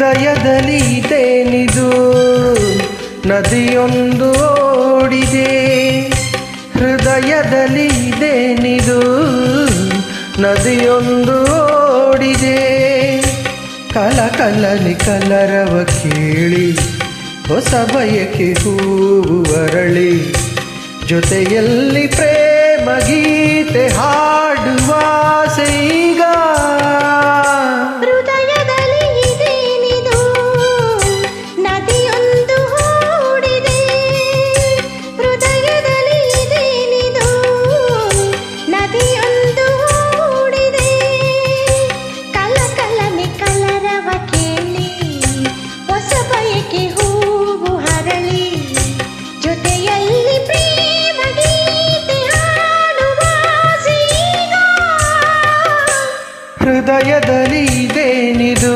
ಹೃದಯದಲ್ಲಿ ಇದೇನಿದು ನದಿಯೊಂದು ಓಡಿದೆ. ಹೃದಯದಲ್ಲಿ ಇದೇನಿದು ನದಿಯೊಂದು ಓಡಿದೆ. ಕಲಕಲನಿ ಕಲರವ ಕೇಳಿ ಹೊಸ ಬಯಕೆ ಹೂವು ಅರಳಿ ಜೊತೆಯಲ್ಲಿ ಪ್ರೇಮ ಗೀತೆ ಹಾಡುವ ಈಗ. ಹೃದಯದಲ್ಲಿ ಇದೇನಿದು ನದಿಯೊಂದು ಓಡಿದೆ. ಹೃದಯದಲ್ಲಿ ಇದೇನಿದು ನದಿಯೊಂದು ಓಡಿದೆ. ಕಲಕಲನೆ ಕಲರವ ಕೇಳಿ ಹೊಸ ಬಯಕೆ ಹೂವು ಹರಳಿ ಜೊತೆಯಲ್ಲಿ ಪ್ರೇಮ ಗೀತೆ ಹಾಡುವ ಈಗ. ಹೃದಯದಲ್ಲಿ ಇದೇನಿದು